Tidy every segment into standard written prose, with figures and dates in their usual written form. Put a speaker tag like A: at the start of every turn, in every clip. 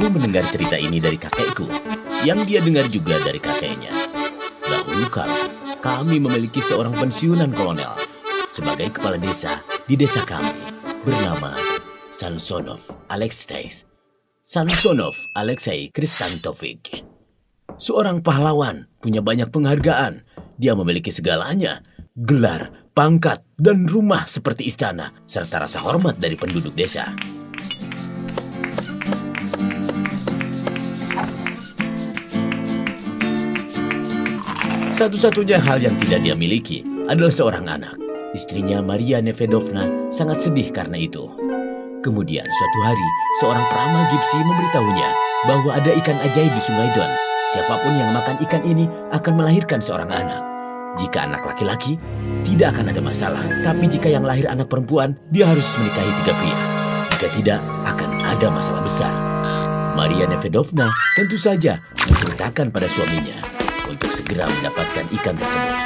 A: Aku mendengar cerita ini dari kakekku, yang dia dengar juga dari kakeknya. Dahulu kala, kami memiliki seorang pensiunan kolonel sebagai kepala desa di desa kami, bernama Samsonov Alexei Kristantovich. Seorang pahlawan, punya banyak penghargaan. Dia memiliki segalanya, gelar, pangkat, dan rumah seperti istana, serta rasa hormat dari penduduk desa. Satu-satunya hal yang tidak dia miliki adalah seorang anak. Istrinya Maria Nevedovna sangat sedih karena itu. Kemudian suatu hari, seorang peramal Gipsi memberitahunya bahwa ada ikan ajaib di Sungai Don. Siapapun yang makan ikan ini akan melahirkan seorang anak. Jika anak laki-laki, tidak akan ada masalah. Tapi jika yang lahir anak perempuan, dia harus menikahi 3 pria. Jika tidak, akan ada masalah besar. Maria Nevedovna tentu saja menceritakan pada suaminya untuk segera mendapatkan ikan tersebut.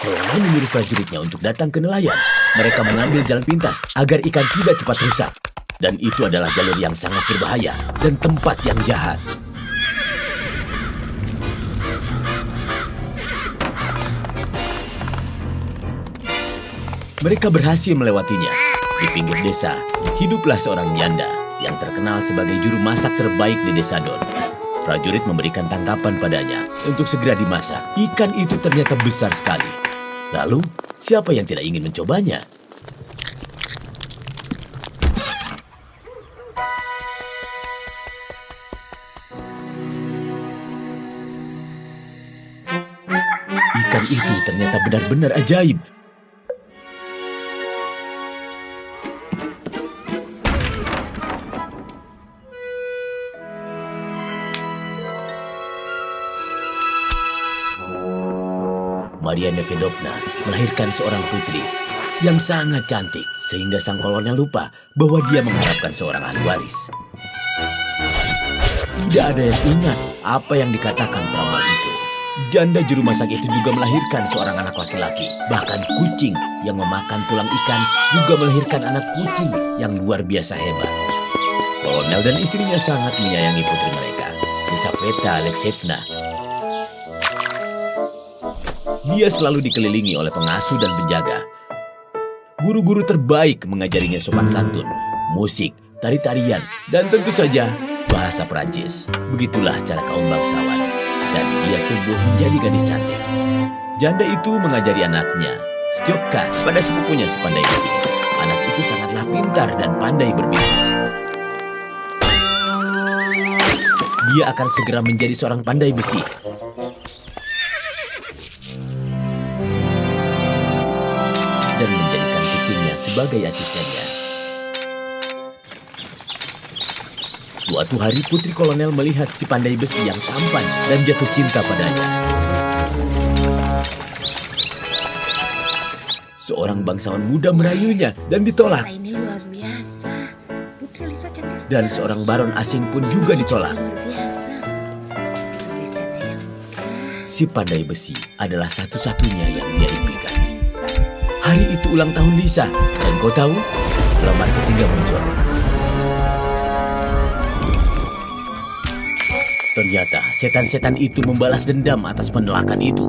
A: Kolonel menyuruh prajuritnya untuk datang ke nelayan. Mereka mengambil jalan pintas agar ikan tidak cepat rusak. Dan itu adalah jalur yang sangat berbahaya dan tempat yang jahat. Mereka berhasil melewatinya. Di pinggir desa, hiduplah seorang janda yang terkenal sebagai juru masak terbaik di desa Don. Prajurit memberikan tangkapan padanya untuk segera dimasak. Ikan itu ternyata besar sekali. Lalu, siapa yang tidak ingin mencobanya? Ikan itu ternyata benar-benar ajaib. Maria Nevedovna melahirkan seorang putri yang sangat cantik sehingga sang kolonel lupa bahwa dia mengharapkan seorang ahli waris. Tidak ada yang ingat apa yang dikatakan peramal itu. Janda juru masak itu juga melahirkan seorang anak laki-laki. Bahkan kucing yang memakan tulang ikan juga melahirkan anak kucing yang luar biasa hebat. Kolonel dan istrinya sangat menyayangi putri mereka, Lisaveta Alexeyevna. Dia selalu dikelilingi oleh pengasuh dan penjaga. Guru-guru terbaik mengajarinya sopan santun, musik, tari-tarian, dan tentu saja bahasa Perancis. Begitulah cara kaum bangsawan. Dan dia tumbuh menjadi gadis cantik. Janda itu mengajari anaknya, Stjopka, pada sepupunya sepandai besi. Anak itu sangatlah pintar dan pandai berbisnis. Dia akan segera menjadi seorang pandai besi. Dan menjadikan kucingnya sebagai asistennya. Suatu hari putri kolonel melihat si pandai besi yang tampan dan jatuh cinta padanya. Seorang bangsawan muda merayunya dan ditolak.
B: Ini luar biasa. Putri Lisa cantik sekali.
A: Dan seorang baron asing pun juga ditolak.
B: Luar biasa. Sulistana yang megah.
A: Si pandai besi adalah satu-satunya yang dia impikan. Hari itu ulang tahun Lisa, dan kau tahu, pelamar ketiga muncul. Ternyata setan-setan itu membalas dendam atas penolakan itu.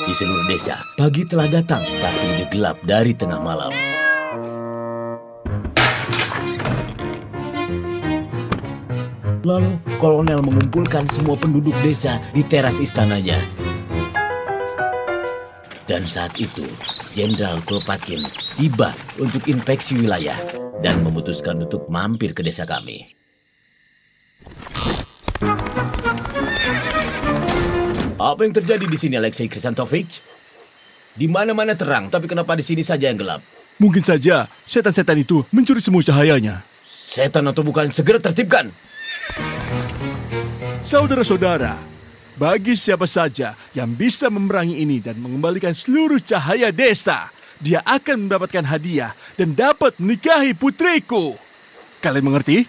A: Di seluruh desa, pagi telah datang tapi lebih gelap dari tengah malam. Lalu, kolonel mengumpulkan semua penduduk desa di teras istananya. Dan saat itu, Jenderal Kropotkin tiba untuk inspeksi wilayah dan memutuskan untuk mampir ke desa kami. Apa yang terjadi di sini, Alexei Krisantovich? Di mana-mana terang, tapi kenapa di sini saja yang gelap?
C: Mungkin saja setan-setan itu mencuri semua cahayanya.
A: Setan atau bukan, segera tertibkan.
C: Saudara-saudara, bagi siapa saja yang bisa memerangi ini dan mengembalikan seluruh cahaya desa, dia akan mendapatkan hadiah dan dapat menikahi putriku. Kalian mengerti?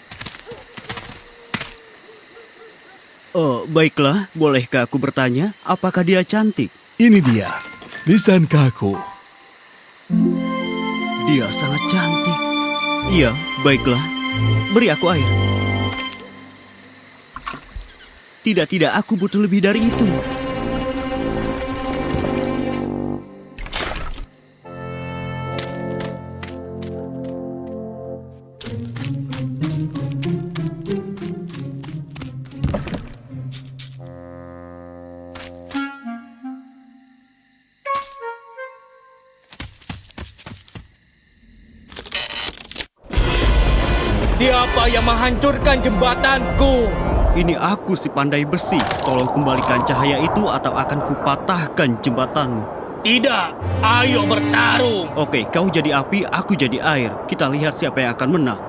D: Oh, baiklah. Bolehkah aku bertanya, apakah dia cantik?
C: Ini dia, Lisan Kaku.
D: Dia sangat cantik. Iya, baiklah. Beri aku air. Tidak, aku butuh lebih dari itu.
E: Siapa yang menghancurkan jembatanku?
D: Ini aku si pandai besi. Tolong kembalikan cahaya itu atau akan kupatahkan jembatanmu.
E: Tidak, ayo bertarung.
D: Oke, kau jadi api, aku jadi air. Kita lihat siapa yang akan menang.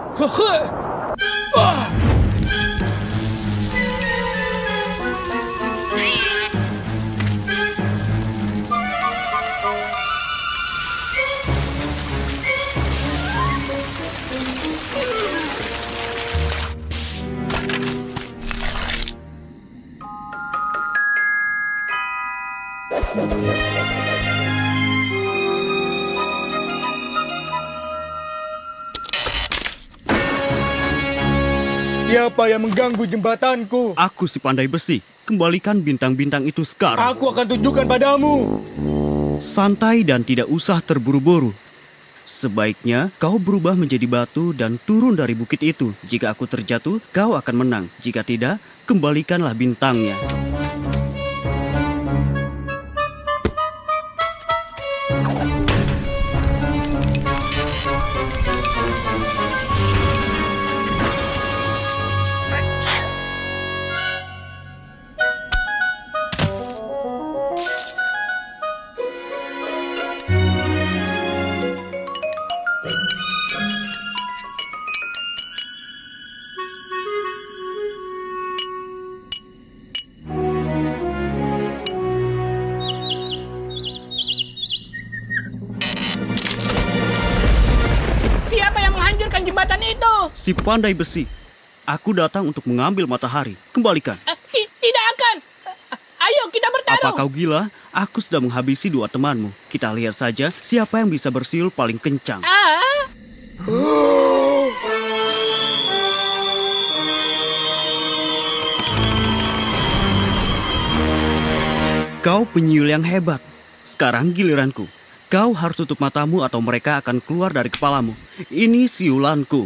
E: Siapa yang mengganggu jembatanku?
D: Aku si pandai besi. Kembalikan bintang-bintang itu sekarang.
E: Aku akan tunjukkan padamu.
D: Santai dan tidak usah terburu-buru. Sebaiknya kau berubah menjadi batu dan turun dari bukit itu. Jika aku terjatuh, kau akan menang. Jika tidak, kembalikanlah bintangnya.
E: Siapa yang menghancurkan jembatan itu?
D: Si pandai besi. Aku datang untuk mengambil matahari. Kembalikan.
E: Tidak akan. Ayo kita
D: Apa
E: bertarung.
D: kau gila? Aku sudah menghabisi 2 temanmu. Kita lihat saja siapa yang bisa bersiul paling kencang. Kau penyiul yang hebat. Sekarang giliranku. Kau harus tutup matamu atau mereka akan keluar dari kepalamu. Ini siulanku.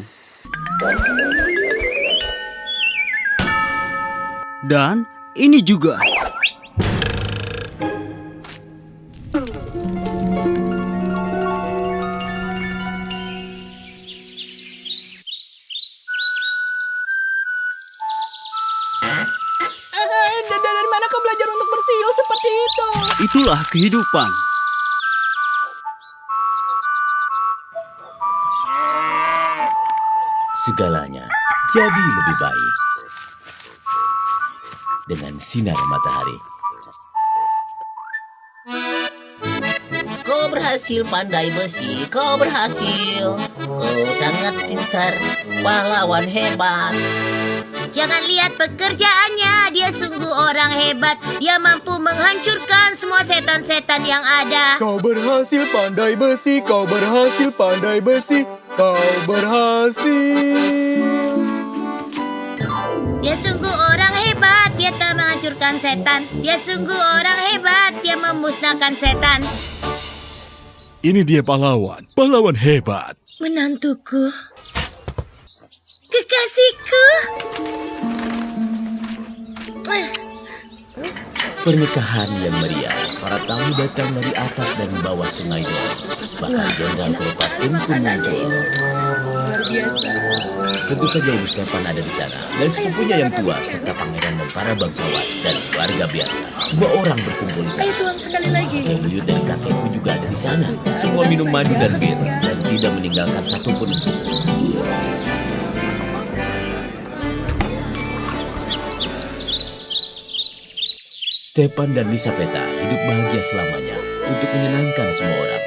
D: Dan ini juga.
E: Dari mana kau belajar untuk bersiul seperti itu?
D: Itulah kehidupan.
A: Segalanya jadi lebih baik dengan sinar matahari.
B: Kau berhasil pandai besi, kau berhasil. Kau sangat pintar, pahlawan hebat.
F: Jangan lihat pekerjaannya, dia sungguh orang hebat. Dia mampu menghancurkan semua setan-setan yang ada.
E: Kau berhasil pandai besi, kau berhasil pandai besi, kau berhasil.
F: Dia sungguh orang hebat, dia tak menghancurkan setan. Dia sungguh orang hebat, dia memusnahkan setan.
C: Ini dia pahlawan hebat.
F: Menantuku, kekasihku.
A: Pernikahan yang meriah, para tamu datang dari atas dan bawah sungai Don. Bahkan Jenderal Kleopatra pun muncul.
F: Luar biasa.
A: Tentu saja Ibu Stefan ada di sana, dan sepupunya yang tua, serta pangeran dan para bangsawan dan warga biasa. Semua orang berkumpul di sana.
F: Tuang sekali lagi.
A: Kakek buyut dan kakekku juga ada di sana. Semua minum madu dan bir, dan tidak meninggalkan satupun. Stepan dan Lisaveta hidup bahagia selamanya untuk menyenangkan semua orang.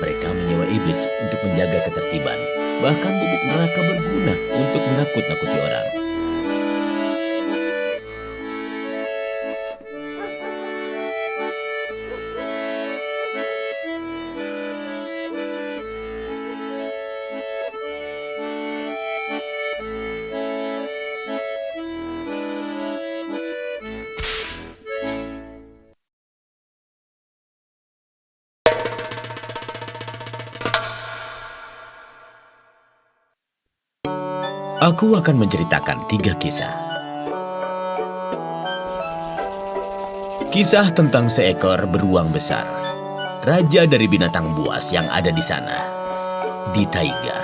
A: Mereka menyewa iblis untuk menjaga ketertiban. Bahkan bubuk neraka berguna untuk menakut-nakuti orang. Aku akan menceritakan 3 kisah. Kisah tentang seekor beruang besar, raja dari binatang buas yang ada di sana, di taiga.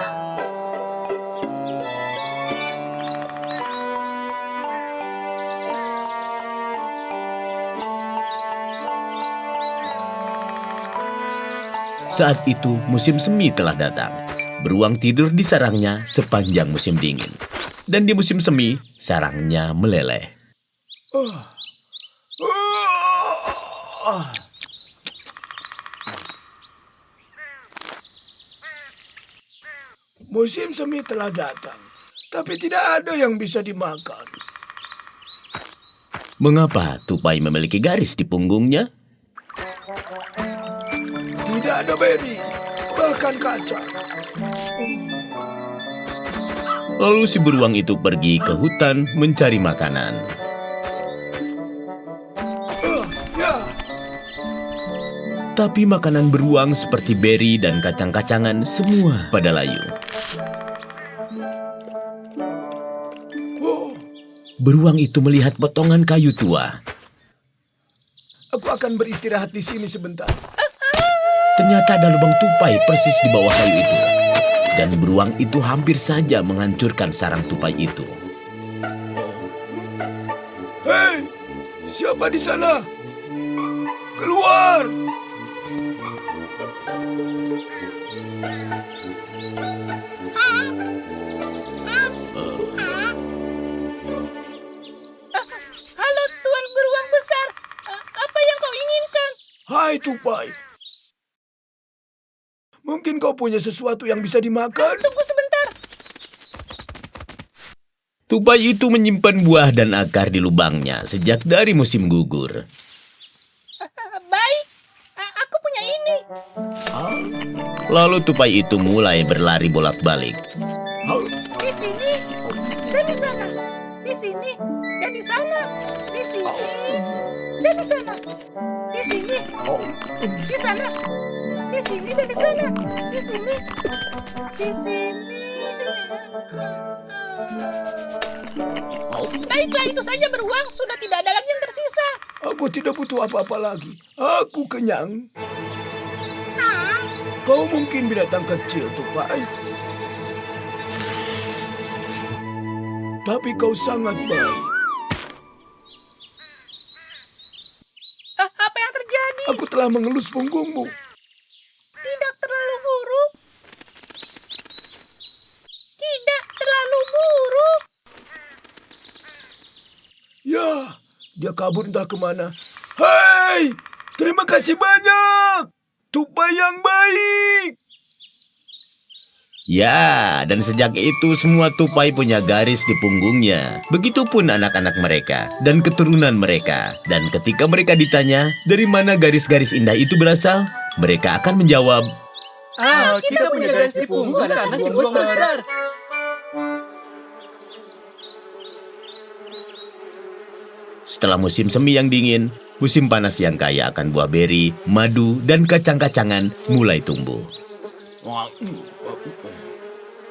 A: Saat itu musim semi telah datang. Beruang tidur di sarangnya sepanjang musim dingin. Dan di musim semi, sarangnya meleleh.
G: Musim semi telah datang, tapi tidak ada yang bisa dimakan.
A: Mengapa tupai memiliki garis di punggungnya?
G: Tidak ada beri, bahkan kacang.
A: Lalu si beruang itu pergi ke hutan mencari makanan.
G: Ya,
A: Tapi makanan beruang seperti beri dan kacang-kacangan semua pada layu. Beruang itu melihat potongan kayu tua.
G: aku akan beristirahat di sini sebentar.
A: Ternyata ada lubang tupai persis di bawah kayu itu. Dan beruang itu hampir saja menghancurkan sarang tupai itu.
G: Hei, siapa di sana? Keluar!
E: Halo Tuan Beruang Besar, apa yang kau inginkan?
G: Hai tupai. Mungkin kau punya sesuatu yang bisa dimakan?
E: Tunggu sebentar.
A: Tupai itu menyimpan buah dan akar di lubangnya sejak dari musim gugur.
E: Baik, aku punya ini.
A: Lalu tupai itu mulai berlari bolak-balik.
E: Di sini dan di sana. Di sini dan di sana. Di sini dan di sana. Di sini. Di sana. Di sini dan di sana. Di sini. Di sini. Baiklah, itu saja beruang. Sudah tidak ada lagi yang tersisa.
G: Aku tidak butuh apa-apa lagi. Aku kenyang. Kau mungkin binatang kecil, tupai. Tapi kau sangat baik.
E: Apa yang terjadi?
G: Aku telah mengelus punggungmu.
E: Tidak terlalu buruk. Tidak terlalu buruk.
G: Ya, dia kabur entah kemana. Hei, terima kasih banyak. Tupai yang baik.
A: Ya, dan sejak itu semua tupai punya garis di punggungnya. Begitupun anak-anak mereka dan keturunan mereka. Dan ketika mereka ditanya, dari mana garis-garis indah itu berasal? Mereka akan menjawab,
E: Kita punya garis di punggung karena si bos besar.
A: setelah musim semi yang dingin, musim panas yang kaya akan buah beri, madu, dan kacang-kacangan mulai tumbuh.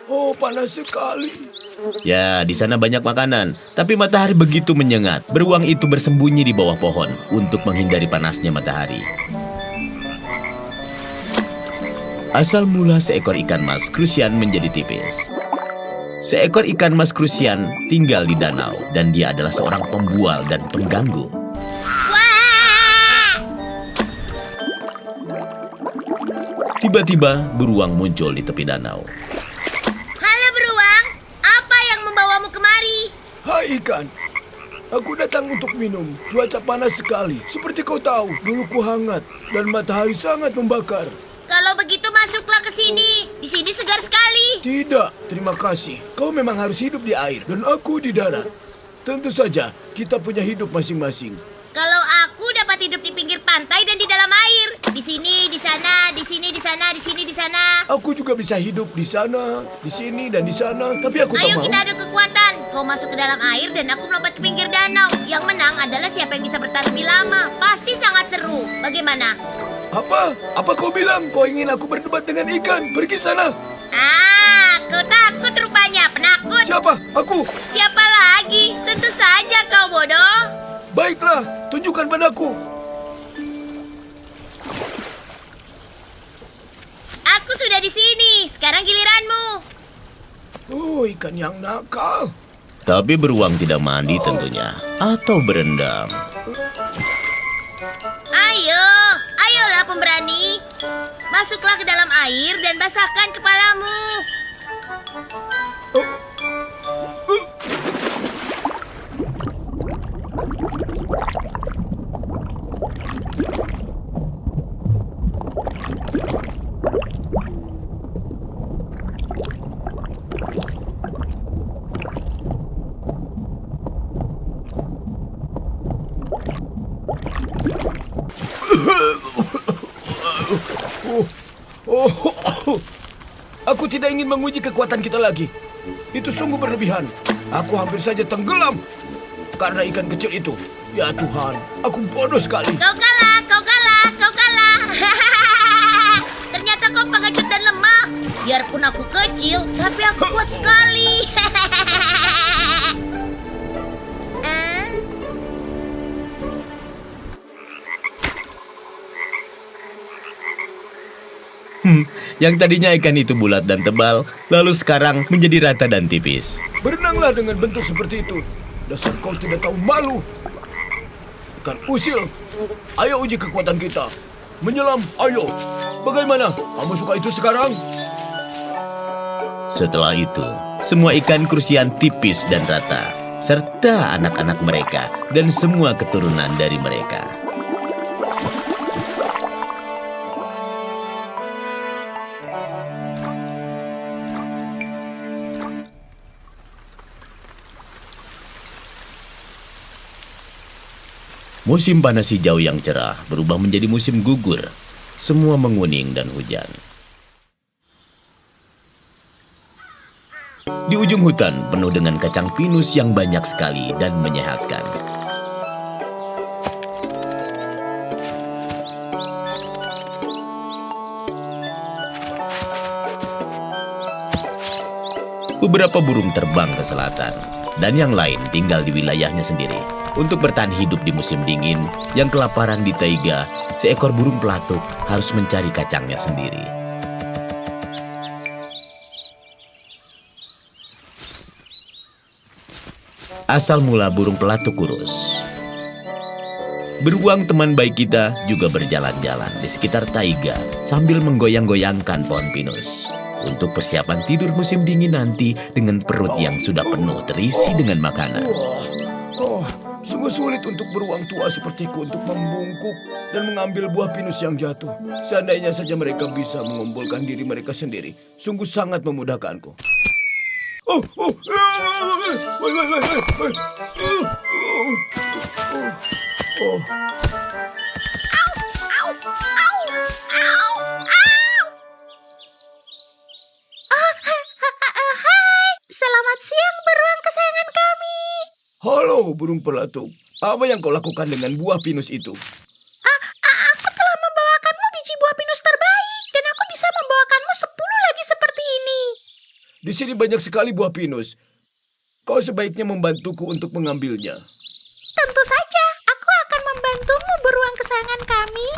G: Oh, panas sekali.
A: Ya, di sana banyak makanan, tapi matahari begitu menyengat. Beruang itu bersembunyi di bawah pohon untuk menghindari panasnya matahari. Asal mula seekor ikan mas krusian menjadi tipis. Seekor ikan mas krusian tinggal di danau, dan dia adalah seorang pembual dan pengganggu. Tiba-tiba, beruang muncul di tepi danau.
F: Halo beruang, apa yang membawamu kemari?
G: Hai ikan. Aku datang untuk minum. Cuaca panas sekali. Seperti kau tahu, buluku hangat dan matahari sangat membakar.
F: Kalau begitu masuklah ke sini. Di sini segar sekali.
G: Tidak, terima kasih. Kau memang harus hidup di air dan aku di darat. Tentu saja, kita punya hidup masing-masing.
F: Kalau aku dapat hidup di pinggir pantai dan di dalam air. Di sini, di sana, di sini, di sana, di sini, di sana.
G: Aku juga bisa hidup di sana, di sini, dan di sana. Tapi aku tak
F: Ayo
G: mau.
F: kita adu kekuatan. Kau masuk ke dalam air dan aku melompat ke pinggir danau. Yang menang adalah siapa yang bisa bertahan lebih lama. Pasti sangat seru. Bagaimana?
G: Apa? Apa kau bilang? Kau ingin aku berdebat dengan ikan? Pergi sana.
F: Kau takut rupanya, penakut.
G: Siapa? Aku.
F: Siapa lagi? Tentu saja kau bodoh.
G: Baiklah, tunjukkan padaku.
F: Aku sudah di sini. Sekarang giliranmu.
G: Oh, ikan yang nakal.
A: Tapi beruang tidak mandi tentunya, atau berendam.
F: Ayolah pemberani. Masuklah ke dalam air dan basahkan kepalamu.
G: Aku tidak ingin menguji kekuatan kita lagi. Itu sungguh berlebihan. Aku hampir saja tenggelam karena ikan kecil itu. Ya Tuhan, aku bodoh sekali.
F: Kau kalah. Ternyata kau pengecut dan lemah. Biarpun aku kecil, tapi aku kuat sekali.
A: Yang tadinya ikan itu bulat dan tebal, lalu sekarang menjadi rata dan tipis.
G: Berenanglah dengan bentuk seperti itu. Dasar kau tidak tahu malu. Ikan usil. Ayo uji kekuatan kita. Menyelam, ayo. Bagaimana? Kamu suka itu sekarang?
A: Setelah itu, semua ikan krusian tipis dan rata, serta anak-anak mereka dan semua keturunan dari mereka. Musim panas hijau yang cerah berubah menjadi musim gugur. Semua menguning dan hujan. Di ujung hutan penuh dengan kacang pinus yang banyak sekali dan menyehatkan. Beberapa burung terbang ke selatan, dan yang lain tinggal di wilayahnya sendiri. Untuk bertahan hidup di musim dingin yang kelaparan di taiga, seekor burung pelatuk harus mencari kacangnya sendiri. Asal mula burung pelatuk kurus. Beruang teman baik kita juga berjalan-jalan di sekitar taiga sambil menggoyang-goyangkan pohon pinus. Untuk persiapan tidur musim dingin nanti dengan perut yang sudah penuh terisi dengan makanan.
G: Sungguh Sungguh sulit untuk beruang tua sepertiku untuk membungkuk dan mengambil buah pinus yang jatuh. Seandainya saja mereka bisa mengumpulkan diri mereka sendiri, sungguh sangat memudahkanku. Oh, oh, woi, woi, woi, woi. Oh.
F: Selamat siang, beruang kesayangan kami.
G: Halo, burung pelatuk. Apa yang kau lakukan dengan buah pinus itu?
F: Aku telah membawakanmu biji buah pinus terbaik, dan aku bisa membawakanmu 10 lagi seperti ini.
G: Di sini banyak sekali buah pinus. Kau sebaiknya membantuku untuk mengambilnya.
F: Tentu saja, aku akan membantumu, beruang kesayangan kami.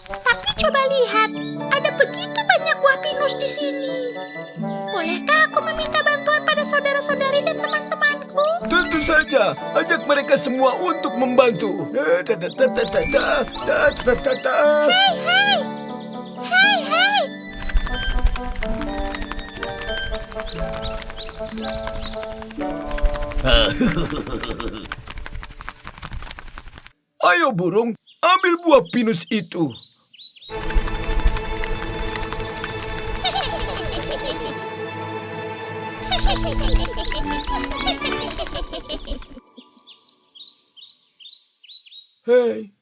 F: Tapi coba lihat, ada begitu banyak buah pinus di sini. Bolehkah aku meminta bantuan pada saudara-saudari dan teman-temanku?
G: Tentu saja, ajak mereka semua untuk membantu.
F: Hei!
G: Ayo burung, ambil buah pinus itu. Hei,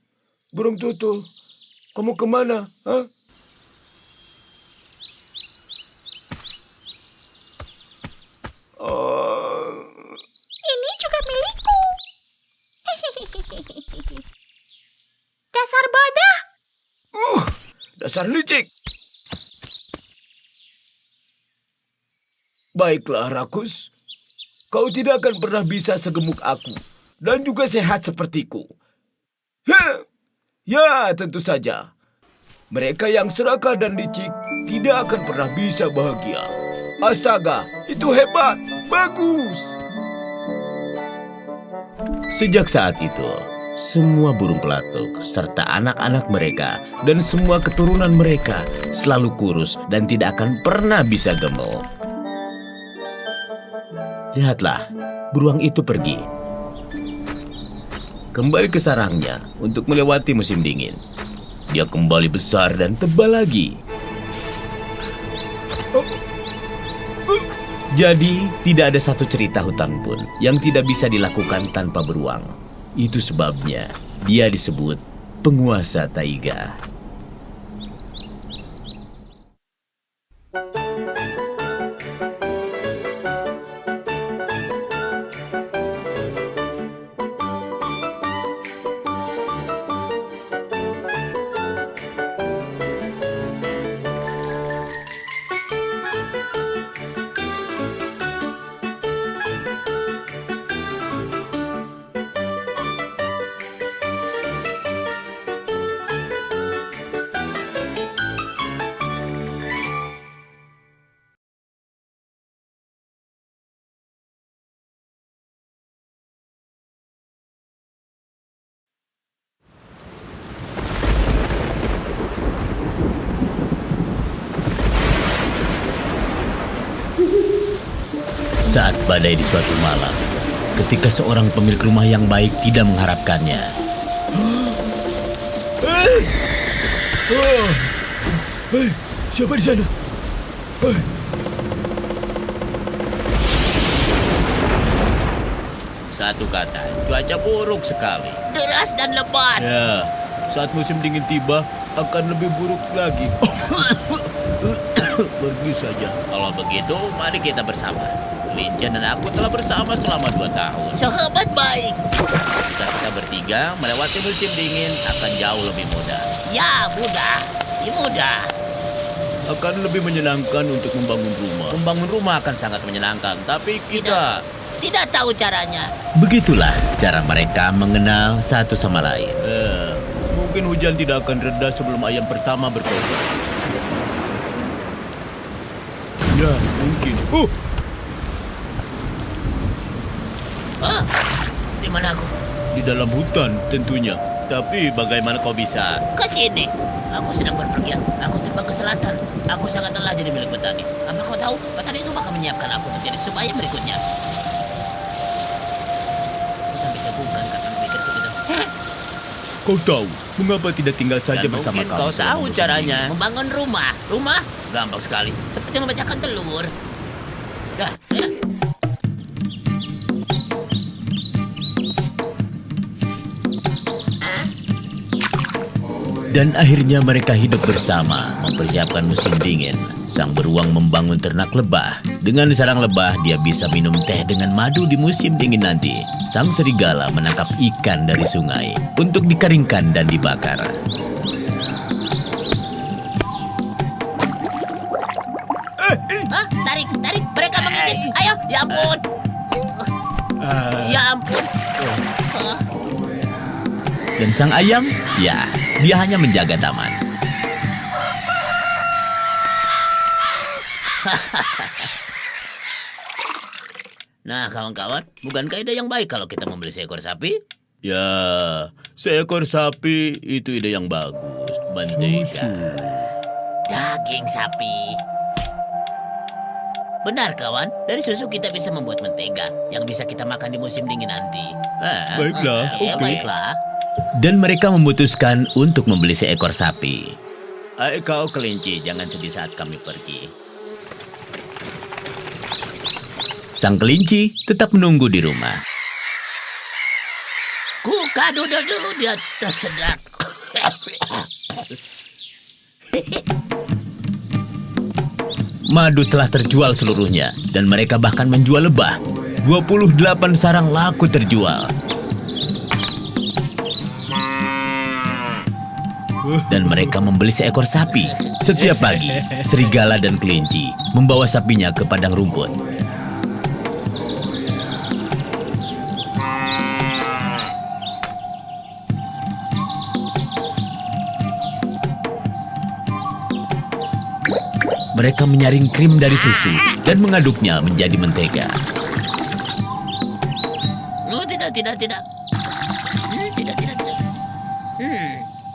G: burung tutul, kamu kemana? Hah?
F: Ini juga milikku. Dasar bodoh.
G: Dasar licik. Baiklah, Rakus. Kau tidak akan pernah bisa segemuk aku dan juga sehat sepertiku. Ya, tentu saja. Mereka yang serakah dan licik tidak akan pernah bisa bahagia. Astaga, itu hebat. Bagus.
A: Sejak saat itu, semua burung pelatuk serta anak-anak mereka dan semua keturunan mereka selalu kurus dan tidak akan pernah bisa gemuk. Lihatlah, beruang itu pergi. Kembali ke sarangnya untuk melewati musim dingin. Dia kembali besar dan tebal lagi. Jadi, tidak ada satu cerita hutan pun yang tidak bisa dilakukan tanpa beruang. Itu sebabnya dia disebut penguasa taiga. Saat badai di suatu malam, ketika seorang pemilik rumah yang baik tidak mengharapkannya.
G: Hei, siapa di sana? Hei.
A: Satu kata, cuaca buruk sekali.
B: Deras dan lebat.
A: Ya, saat musim dingin tiba akan lebih buruk lagi. Pergi saja. Kalau begitu, mari kita bersama. Kelinci dan aku telah bersama selama 2 tahun.
B: Sahabat baik.
A: Jika kita bertiga melewati musim dingin akan jauh lebih mudah.
B: Ya, mudah. Mudah.
A: Akan lebih menyenangkan untuk membangun rumah. Membangun rumah akan sangat menyenangkan, tapi kita...
B: Tidak tahu caranya.
A: Begitulah cara mereka mengenal satu sama lain.
G: Mungkin hujan tidak akan reda sebelum ayam pertama berkokok. Ya, mungkin.
B: Di mana aku?
G: Di dalam hutan tentunya.
A: Tapi bagaimana kau bisa?
B: Ke sini. Aku sedang berpergian. Aku terbang ke selatan. Aku sangat lelah jadi milik petani. Apa kau tahu? Petani itu bakal menyiapkan aku untuk jadi sup ayam berikutnya. Aku sampai jagungan karena lebih
G: Kau tahu mengapa tidak tinggal saja
B: Dan
G: bersama
B: mungkin
G: kami?
B: kau
G: selama
B: tahu
G: musim
B: caranya.
G: dingin?
B: Membangun rumah. Rumah? Gampang sekali. Seperti memecahkan telur. Ya, ya.
A: Dan akhirnya mereka hidup bersama, mempersiapkan musim dingin. Sang beruang membangun ternak lebah. Dengan sarang lebah, dia bisa minum teh dengan madu di musim dingin nanti. Sang serigala menangkap ikan dari sungai untuk dikeringkan dan dibakar.
B: Hah? Tarik, tarik. Mereka menggigit. Ayo, ya ampun. Ya ampun.
A: Dan sang ayam, ya, dia hanya menjaga taman.
B: Nah, kawan-kawan, bukankah ide yang baik kalau kita membeli seekor sapi?
A: Ya, seekor sapi itu ide yang bagus. Mentega.
B: Daging sapi. Benar, kawan. Dari susu kita bisa membuat mentega yang bisa kita makan di musim dingin nanti.
G: Baiklah,
B: Ya,
G: oke.
B: baiklah.
A: Dan mereka memutuskan untuk membeli seekor sapi. Ayo kau kelinci, jangan sedih saat kami pergi. Sang kelinci tetap menunggu di rumah.
B: Kuka duduk dulu di atas sedak.
A: Madu telah terjual seluruhnya dan mereka bahkan menjual lebah. 28 sarang laku terjual. Dan mereka membeli seekor sapi. Setiap pagi, serigala dan kelinci membawa sapinya ke padang rumput. Mereka menyaring krim dari susu dan mengaduknya menjadi mentega.
B: Oh, tidak. Tidak.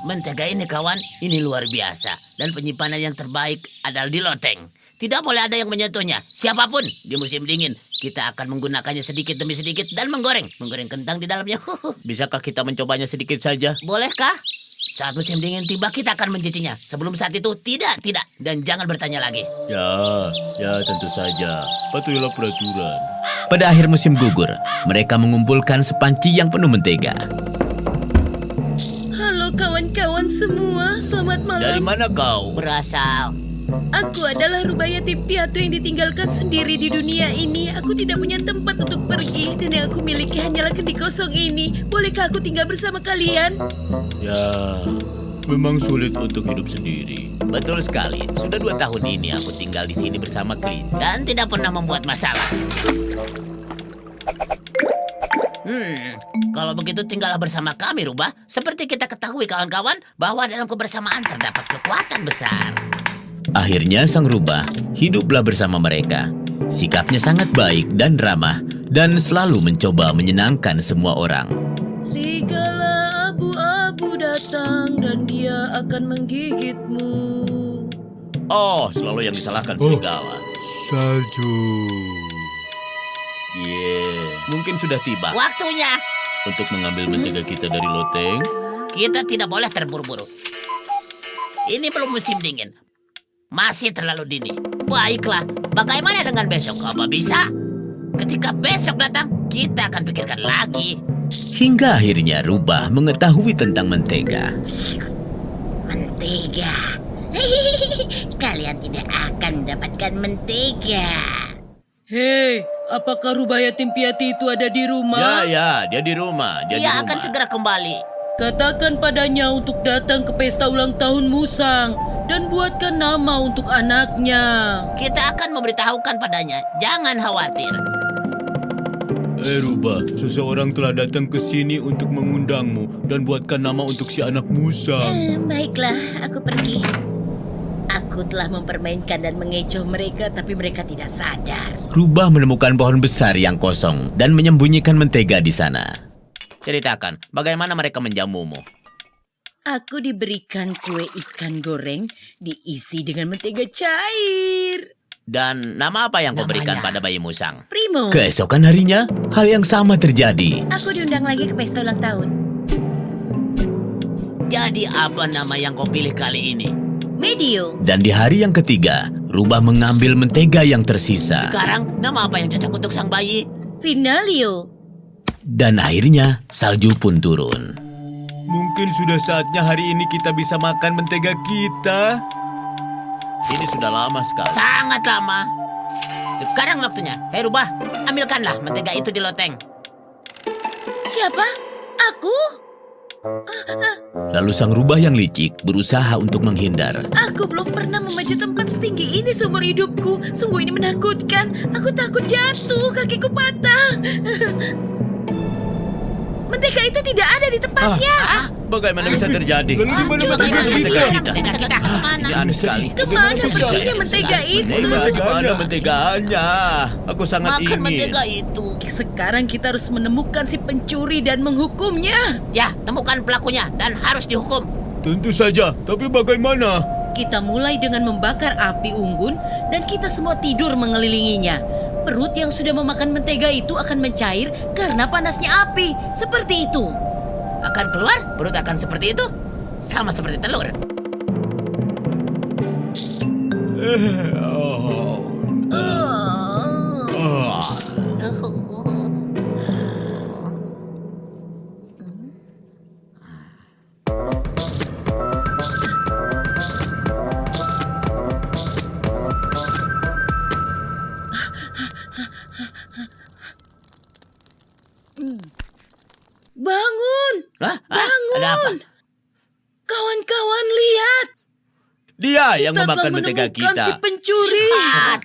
B: Mentega ini, kawan, ini luar biasa. Dan penyimpanan yang terbaik adalah di loteng. Tidak boleh ada yang menyentuhnya. Siapapun di musim dingin, kita akan menggunakannya sedikit demi sedikit dan menggoreng kentang di dalamnya.
A: Bisakah kita mencobanya sedikit saja?
B: Bolehkah? Saat musim dingin tiba, kita akan mencicinya. Sebelum saat itu, tidak. Dan jangan bertanya lagi.
A: Ya tentu saja. Patuhilah peraturan. Pada akhir musim gugur, mereka mengumpulkan sepanci yang penuh mentega.
H: Halo kawan-kawan semua, selamat malam.
A: Dari mana kau?
B: Berasal.
H: Aku adalah rubah yatim piatu yang ditinggalkan sendiri di dunia ini. Aku tidak punya tempat untuk pergi dan yang aku miliki hanyalah kendi kosong ini. Bolehkah aku tinggal bersama kalian?
A: Ya, memang sulit untuk hidup sendiri. Betul sekali. Sudah 2 tahun ini aku tinggal di sini bersama kelinci.
B: Dan tidak pernah membuat masalah. Kalau begitu tinggallah bersama kami, Rubah. Seperti kita ketahui, kawan-kawan, bahwa dalam kebersamaan terdapat kekuatan besar.
A: Akhirnya sang rubah hiduplah bersama mereka. Sikapnya sangat baik dan ramah dan selalu mencoba menyenangkan semua orang.
H: Serigala abu-abu datang dan dia akan menggigitmu.
A: Oh, selalu yang disalahkan serigala.
G: Salju.
A: Mungkin sudah tiba
B: Waktunya.
A: untuk mengambil mentega kita dari loteng.
B: Kita tidak boleh terburu-buru. Ini belum musim dingin. Masih terlalu dini. Baiklah, bagaimana dengan besok? Apa bisa? Ketika besok datang, kita akan pikirkan lagi.
A: Hingga akhirnya rubah mengetahui tentang mentega.
F: Mentega. Kalian tidak akan mendapatkan mentega.
H: Hei, apakah rubah yatim piatu itu ada di rumah?
A: Ya, dia di rumah.
B: Dia akan segera kembali.
H: Katakan padanya untuk datang ke pesta ulang tahun Musang dan buatkan nama untuk anaknya.
B: Kita akan memberitahukan padanya. Jangan khawatir.
G: Rubah, seseorang telah datang ke sini untuk mengundangmu dan buatkan nama untuk si anak Musa.
F: Baiklah, aku pergi. Aku telah mempermainkan dan mengecoh mereka, tapi mereka tidak sadar.
A: Rubah menemukan pohon besar yang kosong dan menyembunyikan mentega di sana. Ceritakan, bagaimana mereka menjamumu?
H: Aku diberikan kue ikan goreng diisi dengan mentega cair.
A: Dan nama apa yang kau berikan pada bayi musang?
H: Primo,
A: Keesokan harinya, hal yang sama terjadi.
F: Aku diundang lagi ke pesta ulang tahun.
B: Jadi apa nama yang kau pilih kali ini?
H: Medio.
A: Dan di hari yang ketiga, Rubah mengambil mentega yang tersisa.
B: Sekarang nama apa yang cocok untuk sang bayi?
H: Finalio.
A: Dan akhirnya salju pun turun.
C: Mungkin sudah saatnya hari ini kita bisa makan mentega kita.
A: Ini sudah lama sekali.
B: Sangat lama. Sekarang waktunya. Hei Rubah, ambilkanlah mentega itu di loteng.
H: Siapa? Aku?
A: Lalu sang rubah yang licik berusaha untuk menghindar.
H: Aku belum pernah memanjat tempat setinggi ini seumur hidupku. Sungguh ini menakutkan. Aku takut jatuh, kakiku patah. Mentega itu tidak ada di tempatnya.
A: Bagaimana bisa terjadi?
C: Lalu di mana
H: Coba
C: mentega
H: lihat.
C: kita?
B: Mentega kita kemana?
A: Ini aneh sekali.
H: Kemana
C: bisa?
H: perginya mentega itu?
A: Bagaimana menteganya? Aku sangat
B: Makan
A: ingin.
B: mentega itu.
H: Sekarang kita harus menemukan si pencuri dan menghukumnya.
B: Ya, temukan pelakunya dan harus dihukum.
C: Tentu saja, tapi bagaimana?
H: Kita mulai dengan membakar api unggun dan kita semua tidur mengelilinginya. Perut yang sudah memakan mentega itu akan mencair karena panasnya api. Seperti itu.
B: Akan keluar, perut akan seperti itu. Sama seperti telur.
H: Bangun!
B: Hah?
H: Bangun!
B: Ada apa?
H: Kawan-kawan lihat.
A: Dia yang
H: Kita
A: memakan
H: telah
A: mentega
H: menemukan
A: kita.
H: si pencuri.
B: Lihat.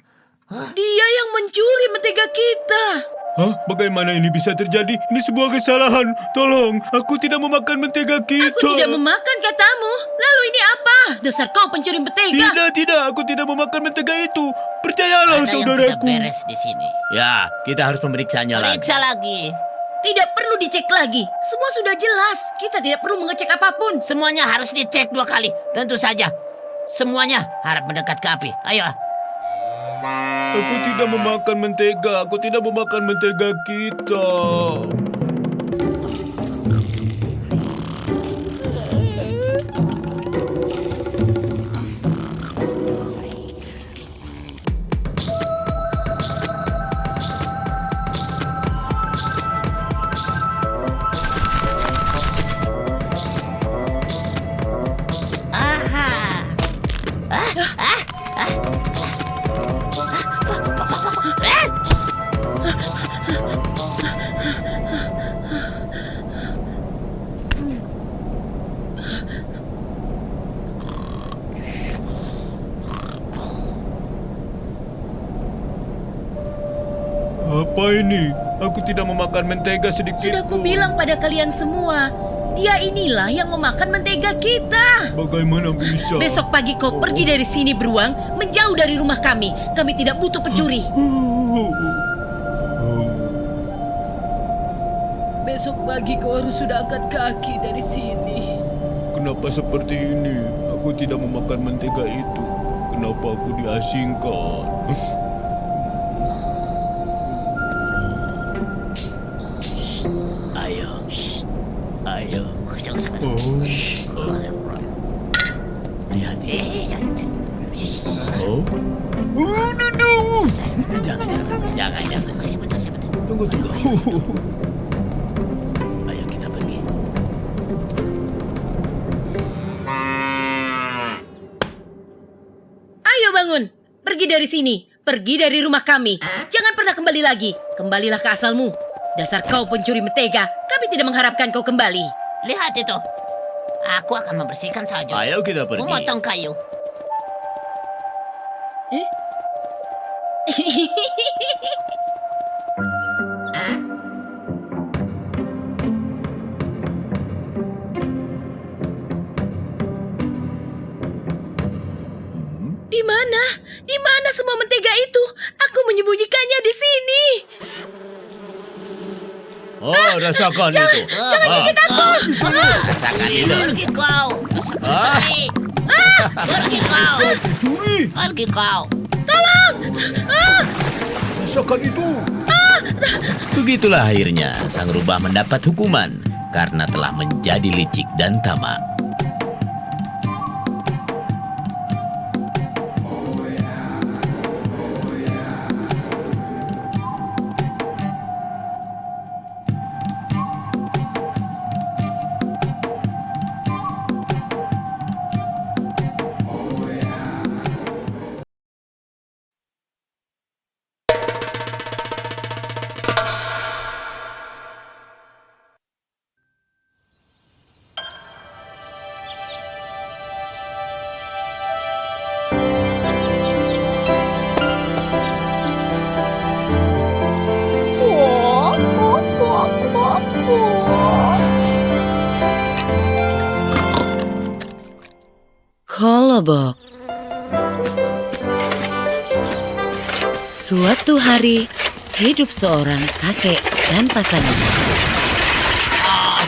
H: Dia yang mencuri mentega kita.
C: Hah? Bagaimana ini bisa terjadi? Ini sebuah kesalahan. Tolong, aku tidak memakan mentega kita.
H: Aku tidak memakan katamu. Lalu ini apa? Dasar kau pencuri mentega.
C: Tidak, aku tidak memakan mentega itu. Percayalah,
B: Ada yang tidak
C: saudaraku.
B: beres di sini.
A: Ya, kita harus memeriksanya lagi.
B: Periksa lagi.
H: Tidak perlu dicek lagi. Semua sudah jelas. Kita tidak perlu mengecek apapun.
B: Semuanya harus dicek 2 kali. Tentu saja. Semuanya harap mendekat ke api. Ayo.
C: Aku tidak memakan mentega. Aku tidak memakan mentega kita.
B: Aha.
C: Apa ini? Aku tidak memakan mentega sedikit
H: Sudah
C: pun.
H: kubilang pada kalian semua. Dia inilah yang memakan mentega kita.
C: Bagaimana bisa?
H: Besok pagi kau pergi dari sini beruang, menjauh dari rumah kami. Kami tidak butuh pencuri. Besok pagi kau harus sudah angkat kaki dari sini.
C: Kenapa seperti ini? Aku tidak memakan mentega itu. Kenapa aku diasingkan?
A: Ayo. Ayo. Hati-hati.
C: Oh?
A: Jangan.
B: Sebentar.
A: Tunggu. Ayo kita pergi.
H: Ayo bangun, pergi dari sini. Pergi dari rumah kami. Jangan pernah kembali lagi. Kembalilah ke asalmu. Dasar kau pencuri mentega. Kami tidak mengharapkan kau kembali.
B: Lihat itu. Aku akan membersihkan salju.
A: Ayo kita pergi.
B: Memotong kayu.
H: Di mana? Di mana semua mentega itu? Aku menyembunyikannya di sini.
A: Oh, rasakan itu.
H: Jangan gigit aku.
A: Rasakan itu.
B: Pergi kau. Dasar pencuri. Pergi kau.
C: Curi!
B: Pergi kau.
C: Rasakan itu!
A: Begitulah akhirnya sang rubah mendapat hukuman karena telah menjadi licik dan tamak.
H: Kolobok. Suatu hari, hidup seorang kakek dan pasangannya.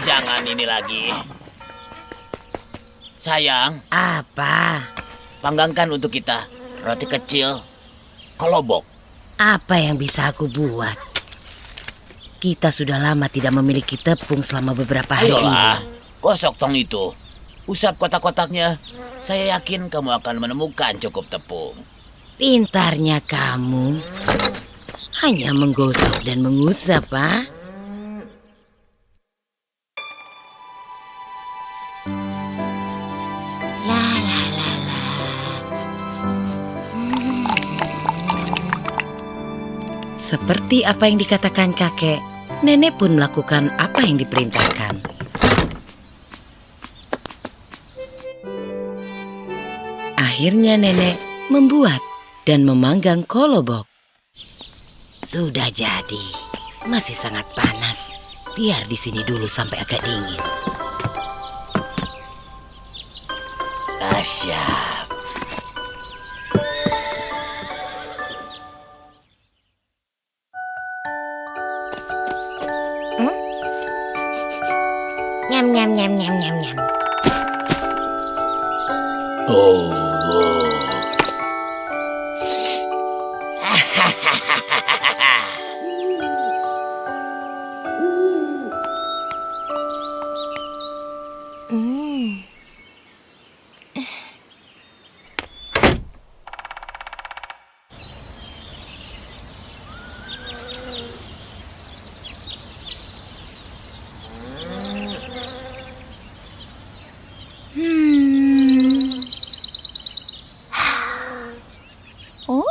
B: Jangan ini lagi. Sayang,
H: Apa?
B: panggangkan untuk kita roti kecil kolobok.
H: Apa yang bisa aku buat? Kita sudah lama tidak memiliki tepung selama beberapa hari
B: Ayolah,
H: ini.
B: gosok tong itu. Usap kotak-kotaknya. Saya yakin kamu akan menemukan cukup tepung.
H: Pintarnya kamu. Hanya menggosok dan mengusap, ah? La la la la. Seperti apa yang dikatakan kakek, nenek pun melakukan apa yang diperintahkan. Akhirnya nenek membuat dan memanggang kolobok. Sudah jadi, masih sangat panas. Biar di sini dulu sampai agak dingin.
B: Siap.
F: Nyam nyam nyam nyam nyam nyam.
B: Oh.
F: Oh?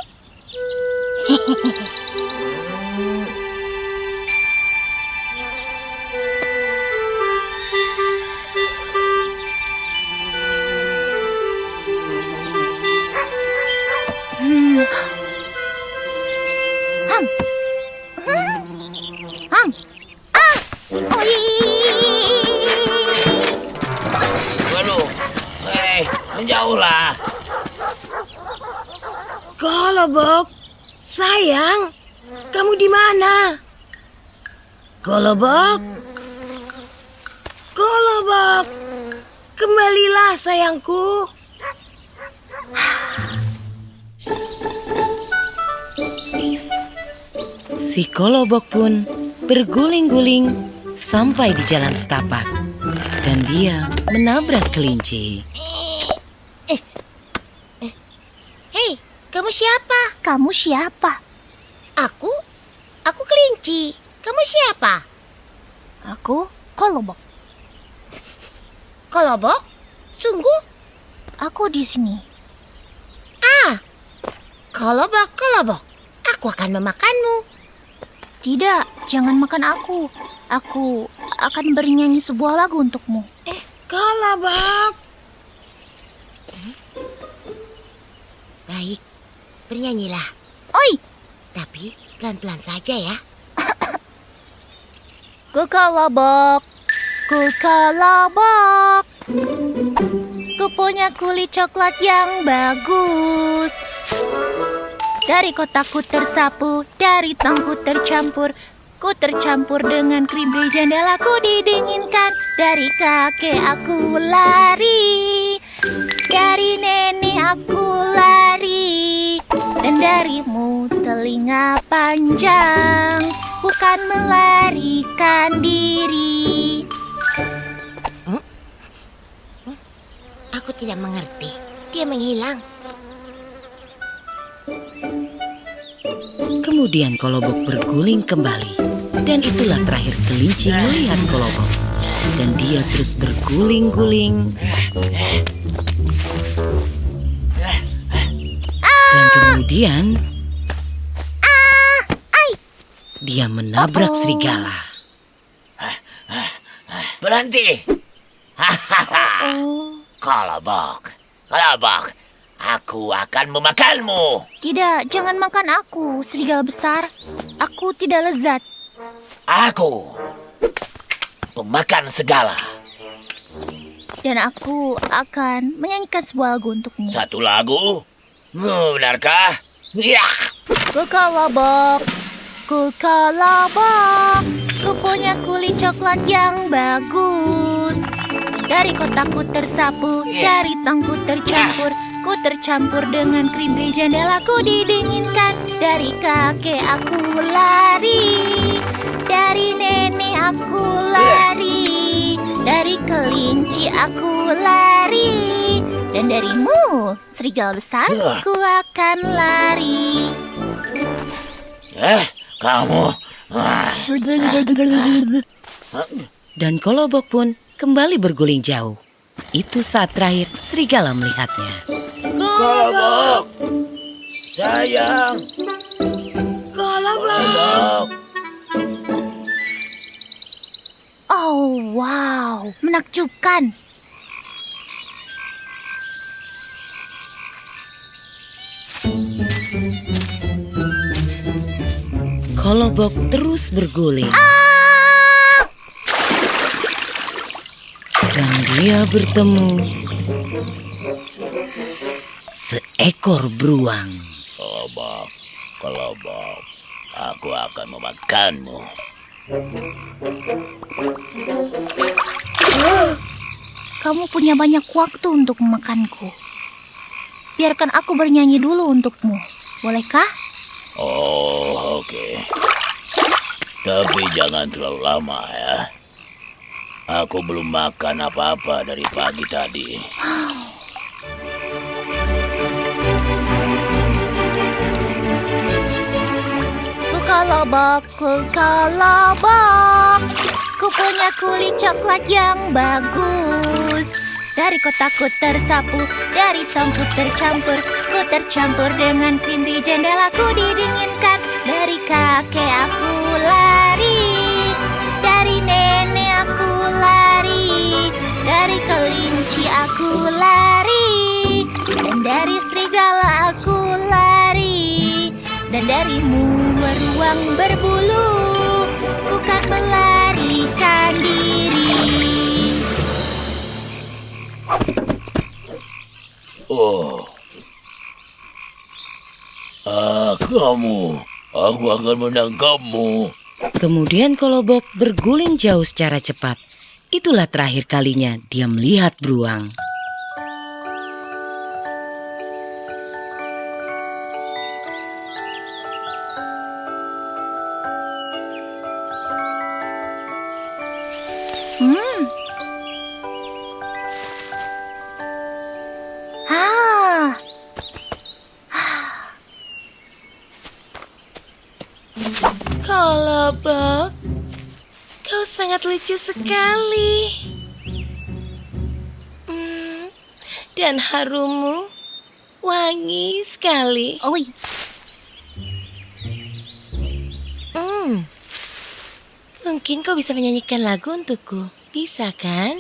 F: Ham. Ham. Ah. Oi.
B: Waduh. Menjauhlah.
H: Kolobok, sayang, kamu di mana? Kolobok, Kolobok, kembalilah sayangku. Si Kolobok pun berguling-guling sampai di jalan setapak dan dia menabrak kelinci.
F: Hei, kamu siapa? Kamu siapa? Aku kelinci. Kamu siapa? Aku kolobok. Kolobok? Sungguh? Aku di sini. Kolobok. Aku akan memakanmu. Tidak, jangan makan aku. Aku akan bernyanyi sebuah lagu untukmu.
H: Kolobok.
F: Baik, bernyanyilah. Oi! Tapi pelan-pelan saja ya. Ku kolobok. Ku punya kulit coklat yang bagus. Dari kotakku tersapu, dari tangku tercampur. Ku tercampur dengan krim di jendelaku didinginkan. Dari kakek aku lari, dari nenek aku lari, dan darimu telinga panjang, bukan melarikan diri. Aku tidak mengerti. Dia menghilang.
H: Kemudian Kolobok berguling kembali. Dan itulah terakhir kelinci melihat Kolobok. Dan dia terus berguling-guling. Dan kemudian dia menabrak serigala.
B: Berhenti. Kolobok. Aku akan memakanmu.
F: Tidak, jangan makan aku, serigala besar. Aku tidak lezat.
B: Aku pemakan segala.
F: Dan aku akan menyanyikan sebuah lagu untukmu.
B: Satu lagu? Benarkah? Ya.
F: Kukolobok, kukolobok, ku punya kulit coklat yang bagus. Dari kotakku tersapu, dari tangku tercampur, ku tercampur dengan krim di jendela ku didinginkan. Dari kakek aku lari, dari nenek aku lari, dari kelinci aku lari, dan darimu, serigala besar, ku akan lari.
B: Kamu.
H: Dan Kolobok pun kembali berguling jauh. Itu saat terakhir serigala melihatnya.
B: Kolobok. Sayang. Kolobok.
F: Oh, wow, menakjubkan.
H: Kolobok terus berguling. Dan dia bertemu seekor beruang.
B: Kolobok, kolobok, aku akan memakanmu.
F: Kamu punya banyak waktu untuk memakanku. Biarkan aku bernyanyi dulu untukmu. Bolehkah?
B: Oh, oke. Tapi jangan terlalu lama ya. Aku belum makan apa-apa dari pagi tadi.
F: Kukolobok, kukolobok, ku punya kulit coklat yang bagus. Dari kotakku tersapu, dari tongku tercampur, ku tercampur dengan krim di jendela ku didinginkan. Dari kakek aku lari, dari nenek aku lari, dari kelinci aku lari, dan dari serigala aku lari, dan darimu beruang berbulu, ku kan melarikan diri.
B: Oh. Aku akan menangkapmu.
H: Kemudian Kolobok berguling jauh secara cepat. Itulah terakhir kalinya dia melihat beruang. Kolobok, kau sangat lucu sekali. Dan harummu wangi sekali.
F: Oi,
H: Mungkin kau bisa menyanyikan lagu untukku. Bisa kan?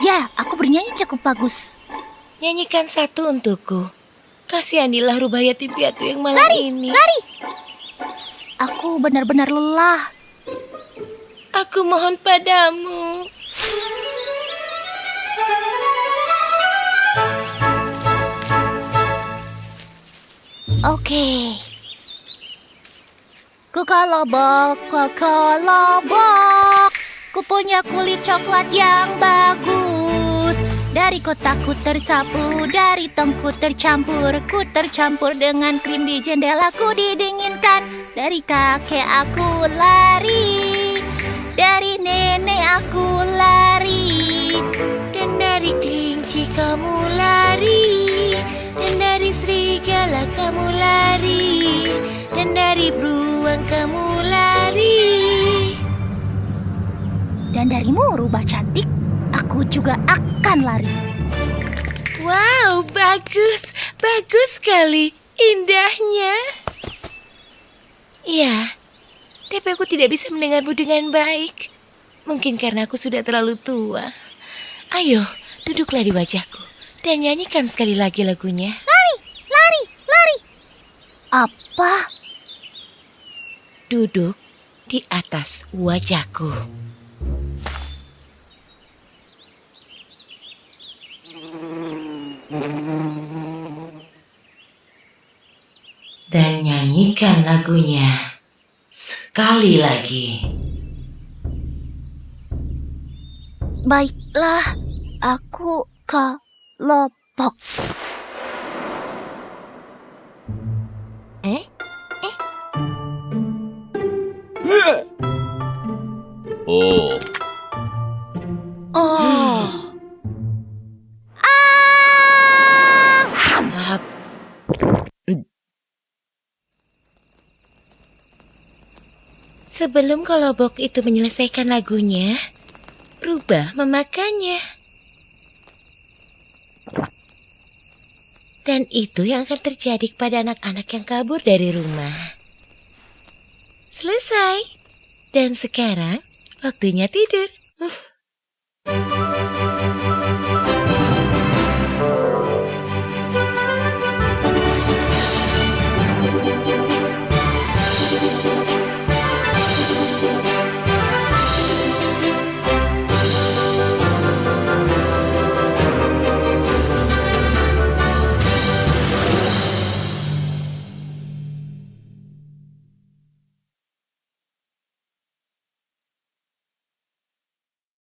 F: ya, aku bernyanyi cukup bagus.
H: Nyanyikan satu untukku. Kasihanilah Rubaiyati Piatu yang malam ini.
F: Lari! Aku benar-benar lelah.
H: Aku mohon padamu.
F: Oke. Kukolobok, kukolobok, ku punya kulit coklat yang bagus. Dari kotakku tersapu, dari tongku tercampur, ku tercampur dengan krim di jendela ku didinginkan. Dari kakek aku lari, dari nenek aku lari,
H: Dan dari kelinci kamu lari, dan dari serigala kamu lari, dan dari beruang kamu lari.
F: dan darimu rubah cantik, aku juga akan lari.
H: Wow, bagus, bagus sekali, indahnya. Ya, tapi aku tidak bisa mendengarmu dengan baik. Mungkin karena aku sudah terlalu tua. Ayo, duduklah di wajahku dan nyanyikan sekali lagi lagunya.
F: Lari, lari, lari. Apa?
H: Duduk di atas wajahku. Dan nyanyikan lagunya sekali lagi.
F: Baiklah, aku Kolobok.
A: Oh,
F: Oh.
H: Hap. Sebelum Kolobok itu menyelesaikan lagunya, Rubah memakannya. Dan itu yang akan terjadi kepada anak-anak yang kabur dari rumah. Selesai. Dan sekarang waktunya tidur.